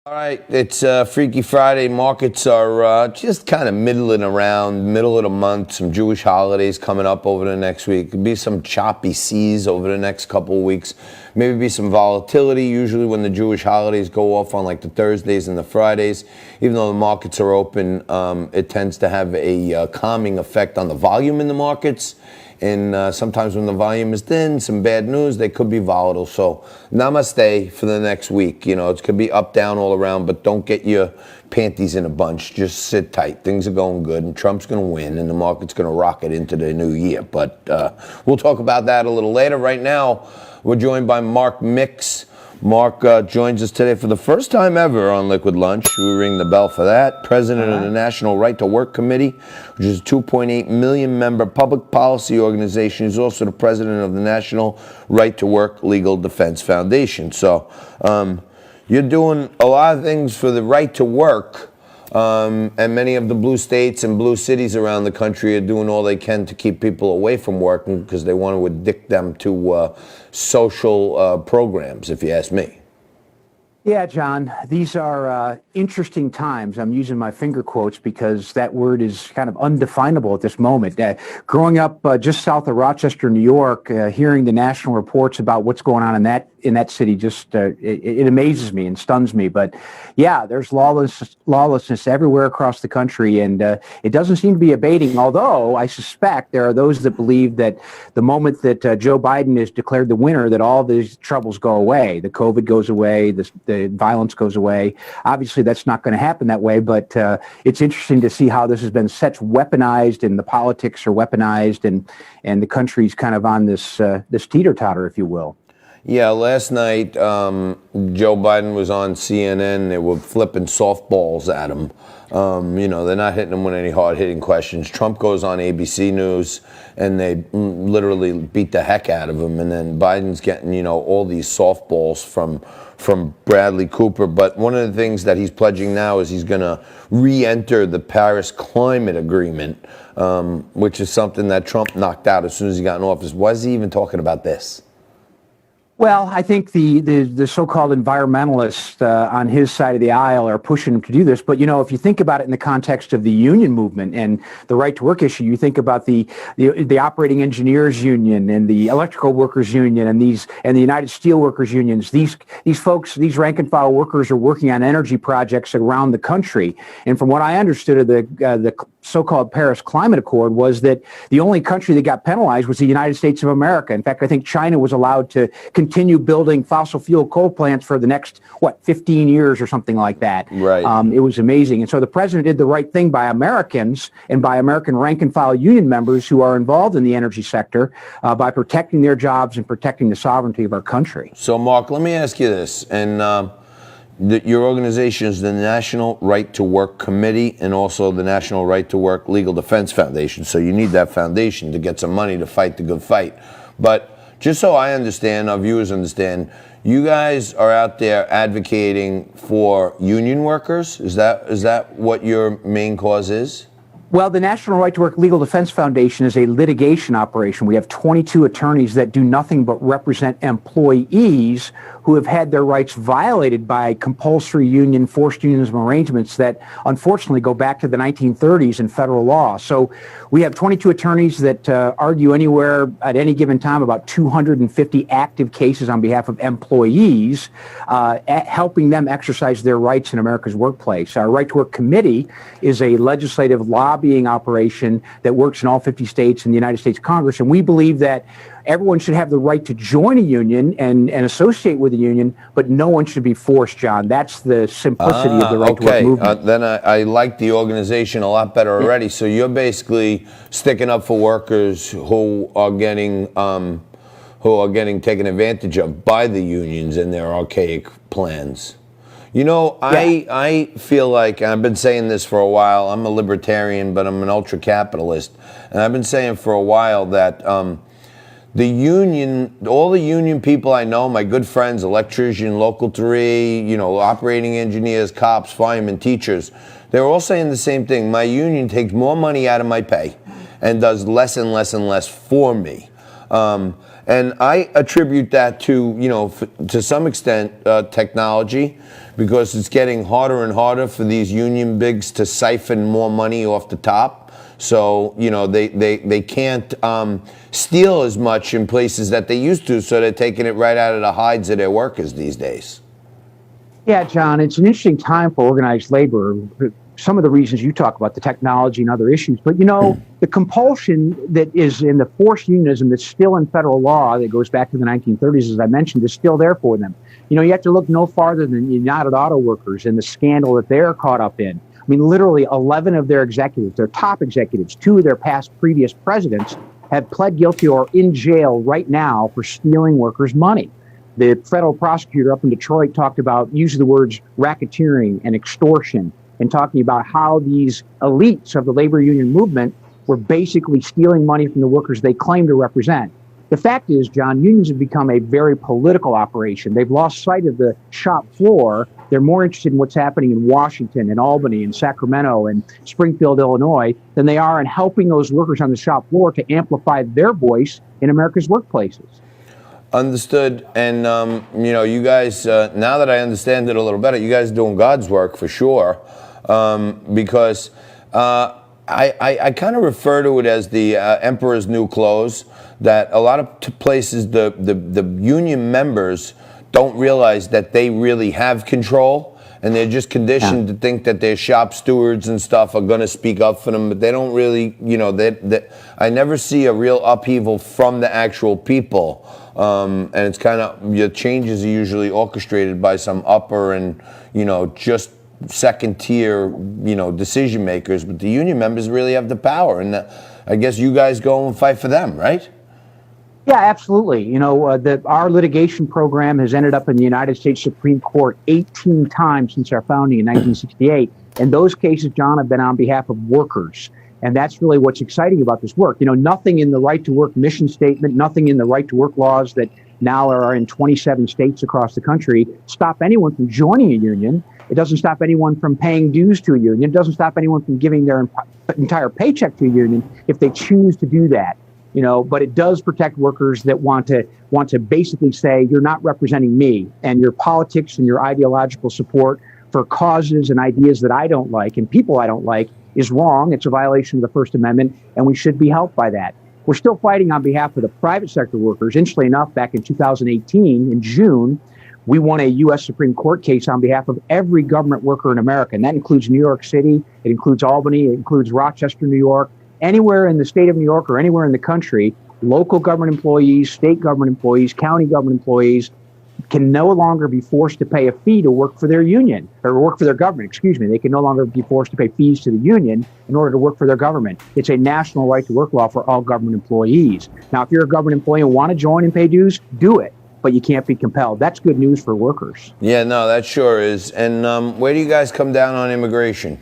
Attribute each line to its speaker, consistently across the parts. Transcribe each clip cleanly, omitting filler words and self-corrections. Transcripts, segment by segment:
Speaker 1: All right, it's Freaky Friday. Markets are just kind of middling around, middle of the month. Some Jewish holidays coming up over the next week. Could be some choppy seas over the next couple of weeks. Maybe be some volatility. Usually when the Jewish holidays go off on like the Thursdays and the Fridays, even though the markets are open, it tends to have a calming effect on the volume in the markets. And sometimes when the volume is thin, some bad news, they could be volatile. So namaste for the next week. You know, it could be up, down, all around, but don't get your panties in a bunch. Just sit tight. Things are going good, and Trump's going to win, and the market's going to rocket into the new year. But we'll talk about that a little later. Right now, we're joined by Mark Mix. Mark joins us today for the first time ever on Liquid Lunch. We ring the bell for that. President of the National Right to Work Committee, which is a 2.8 million member public policy organization. He's also the president of the National Right to Work Legal Defense Foundation. So you're doing a lot of things for the right to work. And many of the blue states and blue cities around the country are doing all they can to keep people away from working because they want to addict them to social programs, if you ask me.
Speaker 2: Yeah, John, these are interesting times. I'm using my finger quotes because that word is kind of undefinable at this moment. Growing up just south of Rochester, New York, hearing the national reports about what's going on in that city just it amazes me and stuns me. But yeah, there's lawlessness everywhere across the country, and it doesn't seem to be abating. Although I suspect there are those that believe that the moment that Joe Biden is declared the winner, that all these troubles go away. The COVID goes away. The violence goes away. Obviously, that's not going to happen that way, but it's interesting to see how this has been such weaponized, and the politics are weaponized, and the country's kind of on this teeter-totter, if you will.
Speaker 1: Yeah, last night, Joe Biden was on CNN. They were flipping softballs at him. You know, they're not hitting him with any hard-hitting questions. Trump goes on ABC News, and they literally beat the heck out of him. And then Biden's getting, you know, all these softballs from Bradley Cooper. But one of the things that he's pledging now is he's going to re-enter the Paris Climate Agreement, which is something that Trump knocked out as soon as he got in office. Why is he even talking about this?
Speaker 2: Well, I think the so-called environmentalists on his side of the aisle are pushing him to do this. But, you know, if you think about it in the context of the union movement and the right to work issue, you think about the operating engineers union and the electrical workers union and the United Steelworkers unions. These folks, these rank and file workers, are working on energy projects around the country. And from what I understood of the so-called Paris Climate Accord was that the only country that got penalized was the United States of America. In fact, I think China was allowed to continue building fossil fuel coal plants for the next, 15 years or something like that.
Speaker 1: Right.
Speaker 2: It was amazing. And so the president did the right thing by Americans and by American rank and file union members who are involved in the energy sector by protecting their jobs and protecting the sovereignty of our country.
Speaker 1: So, Mark, let me ask you this. And your organization is the National Right to Work Committee and also the National Right to Work Legal Defense Foundation. So you need that foundation to get some money to fight the good fight. But just so I understand, our viewers understand, you guys are out there advocating for union workers. Is that what your main cause is?
Speaker 2: Well, the National Right to Work Legal Defense Foundation is a litigation operation. We have 22 attorneys that do nothing but represent employees who have had their rights violated by compulsory union, forced unionism arrangements that unfortunately go back to the 1930s in federal law. So we have 22 attorneys that argue anywhere at any given time about 250 active cases on behalf of employees, helping them exercise their rights in America's workplace. Our Right to Work Committee is a legislative lobbying operation that works in all 50 states and the United States Congress, and we believe that everyone should have the right to join a union and associate with a union, but no one should be forced, John. That's the simplicity of the Right to Work movement.
Speaker 1: Then I like the organization a lot better already. So you're basically sticking up for workers who are getting taken advantage of by the unions and their archaic plans. You know, I feel like, and I've been saying this for a while, I'm a libertarian, but I'm an ultra-capitalist, and I've been saying for a while that the union, all the union people I know, my good friends, electrician, local 3, you know, operating engineers, cops, firemen, teachers, they're all saying the same thing. My union takes more money out of my pay and does less and less and less for me. And I attribute that to, to some extent, technology, because it's getting harder and harder for these union bigs to siphon more money off the top. So, they can't steal as much in places that they used to, so they're taking it right out of the hides of their workers these days.
Speaker 2: Yeah, John, it's an interesting time for organized labor. Some of the reasons you talk about, the technology and other issues, but the compulsion that is in the forced unionism that's still in federal law that goes back to the 1930s, as I mentioned, is still there for them. You have to look no farther than United Auto Workers and the scandal that they're caught up in. I mean, literally 11 of their executives, their top executives, 2 of their previous presidents have pled guilty or in jail right now for stealing workers' money. The federal prosecutor up in Detroit used the words racketeering and extortion, and talking about how these elites of the labor union movement were basically stealing money from the workers they claim to represent. The fact is, John, unions have become a very political operation. They've lost sight of the shop floor. They're more interested in what's happening in Washington and Albany and Sacramento and Springfield, Illinois, than they are in helping those workers on the shop floor to amplify their voice in America's workplaces.
Speaker 1: Understood. And, you guys, now that I understand it a little better, you guys are doing God's work for sure. Because I kind of refer to it as the emperor's new clothes, that a lot of places the union members don't realize that they really have control, and they're just conditioned to think that their shop stewards and stuff are going to speak up for them, but they don't really, I never see a real upheaval from the actual people. And it's kind of, your changes are usually orchestrated by some upper and, just second tier, decision makers, but the union members really have the power. And I guess you guys go and fight for them, right?
Speaker 2: Yeah, absolutely. Our litigation program has ended up in the United States Supreme Court 18 times since our founding in 1968. And those cases, John, have been on behalf of workers. And that's really what's exciting about this work. Nothing in the right to work mission statement, nothing in the right to work laws that now are in 27 states across the country stop anyone from joining a union. It doesn't stop anyone from paying dues to a union. It doesn't stop anyone from giving their entire paycheck to a union if they choose to do that. But it does protect workers that want to basically say, you're not representing me, and your politics and your ideological support for causes and ideas that I don't like and people I don't like is wrong. It's a violation of the First Amendment, and we should be helped by that. We're still fighting on behalf of the private sector workers. Interestingly enough, back in 2018, in June, we won a U.S. Supreme Court case on behalf of every government worker in America, and that includes New York City, it includes Albany, it includes Rochester, New York. Anywhere in the state of New York or anywhere in the country, local government employees, state government employees, county government employees can no longer be forced to pay a fee to work for their union, or work for their government, excuse me. They can no longer be forced to pay fees to the union in order to work for their government. It's a national right to work law for all government employees. Now, if you're a government employee and want to join and pay dues, do it, but you can't be compelled. That's good news for workers.
Speaker 1: Yeah, no, that sure is. And where do you guys come down on immigration?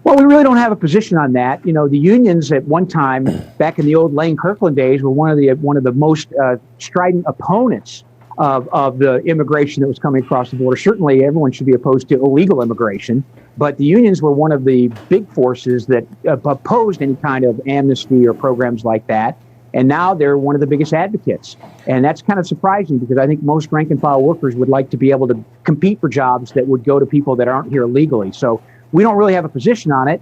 Speaker 2: Well, we really don't have a position on that. The unions at one time, back in the old Lane Kirkland days, were one of the most strident opponents of the immigration that was coming across the border. Certainly, everyone should be opposed to illegal immigration, but the unions were one of the big forces that opposed any kind of amnesty or programs like that. And now they're one of the biggest advocates. And that's kind of surprising, because I think most rank and file workers would like to be able to compete for jobs that would go to people that aren't here legally. So we don't really have a position on it.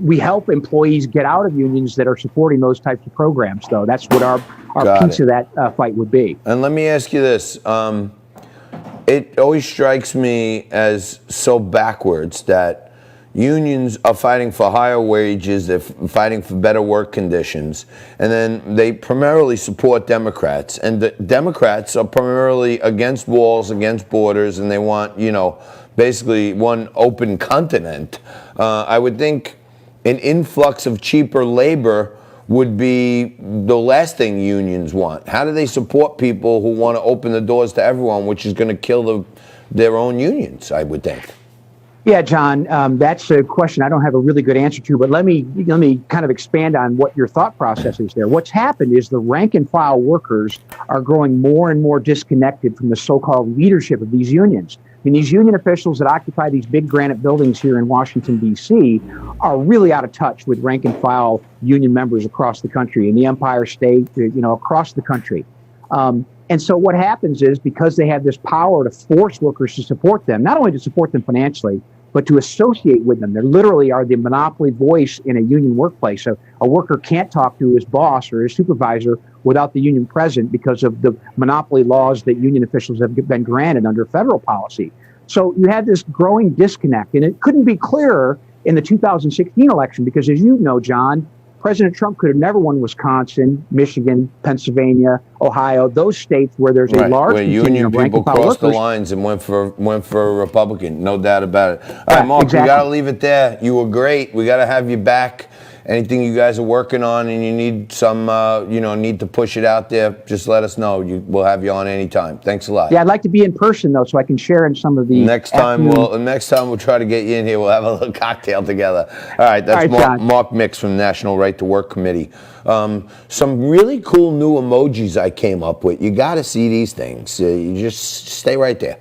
Speaker 2: We help employees get out of unions that are supporting those types of programs, though. That's what our piece of that fight would be.
Speaker 1: And let me ask you this. It always strikes me as so backwards that unions are fighting for higher wages, they're fighting for better work conditions, and then they primarily support Democrats. And the Democrats are primarily against walls, against borders, and they want, basically one open continent. I would think an influx of cheaper labor would be the last thing unions want. How do they support people who want to open the doors to everyone, which is going to kill their own unions, I would think?
Speaker 2: Yeah, John, that's a question I don't have a really good answer to, but let me kind of expand on what your thought process is there. What's happened is the rank and file workers are growing more and more disconnected from the so-called leadership of these unions. And these union officials that occupy these big granite buildings here in Washington, D.C., are really out of touch with rank and file union members across the country, in the Empire State, across the country. And so what happens is, because they have this power to force workers to support them, not only to support them financially, but to associate with them. They literally are the monopoly voice in a union workplace. So a worker can't talk to his boss or his supervisor without the union present, because of the monopoly laws that union officials have been granted under federal policy. So you had this growing disconnect, and it couldn't be clearer in the 2016 election, because, as you know, John, President Trump could have never won Wisconsin, Michigan, Pennsylvania, Ohio, those states where there's a large
Speaker 1: where union people crossed the lines and went for a Republican, no doubt about it. All right, Mark,
Speaker 2: exactly.
Speaker 1: We got to leave it there. You were great. We got to have you back. Anything you guys are working on and you need some, need to push it out there, just let us know. We'll have you on anytime. Thanks a lot.
Speaker 2: Yeah, I'd like to be in person though, so I can share in some of the.
Speaker 1: Next time we'll try to get you in here. We'll have a little cocktail together. All right, that's Mark Mix from the National Right to Work Committee. Some really cool new emojis I came up with. You got to see these things. You just stay right there.